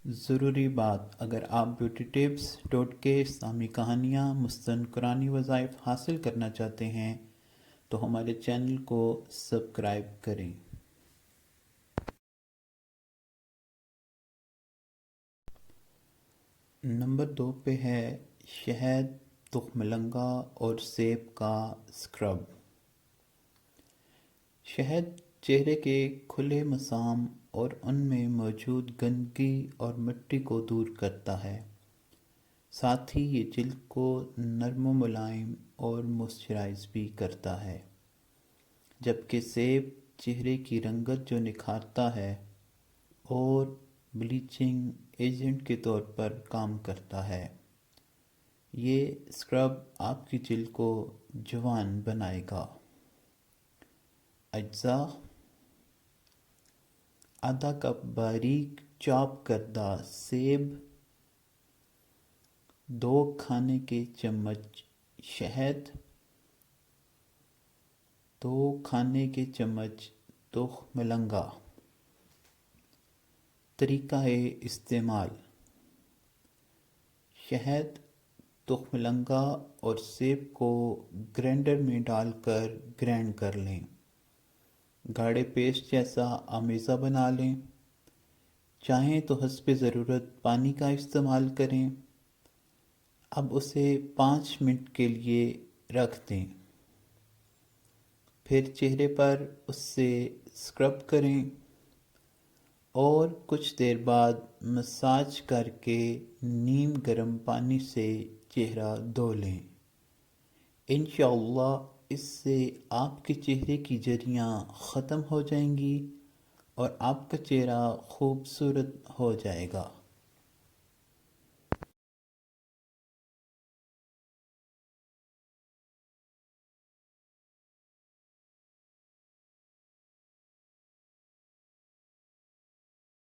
ضروری بات: اگر آپ بیوٹی ٹپس، ٹوٹکے، اسلامی کہانیاں، مستند قرآنی وظائف حاصل کرنا چاہتے ہیں تو ہمارے چینل کو سبسکرائب کریں۔ نمبر 2 پہ ہے شہد، تخم مرنگا اور سیب کا اسکرب۔ شہد چہرے کے کھلے مسام اور ان میں موجود گندگی اور مٹی کو دور کرتا ہے، ساتھ ہی یہ جلد کو نرم و ملائم اور موئسچرائز بھی کرتا ہے، جبکہ سیب چہرے کی رنگت جو نکھارتا ہے اور بلیچنگ ایجنٹ کے طور پر کام کرتا ہے۔ یہ اسکرب آپ کی جلد کو جوان بنائے گا۔ اجزاء: آدھا کپ باریک چاپ کردہ سیب، 2 کھانے کے چمچ شہد، 2 کھانے کے چمچ تخم مرنگا۔ طریقہ استعمال: شہد، تخم مرنگا اور سیب کو گرینڈر میں ڈال کر گرائنڈ کر لیں، گاڑھے پیسٹ جیسا آمیزہ بنا لیں۔ چاہیں تو حسب ضرورت پانی کا استعمال کریں۔ اب اسے 5 منٹ کے لیے رکھ دیں، پھر چہرے پر اس سے اسکرب کریں اور کچھ دیر بعد مساج کر کے نیم گرم پانی سے چہرہ دھو لیں۔ انشاءاللہ اس سے آپ کے چہرے کی جریاں ختم ہو جائیں گی اور آپ کا چہرہ خوبصورت ہو جائے گا۔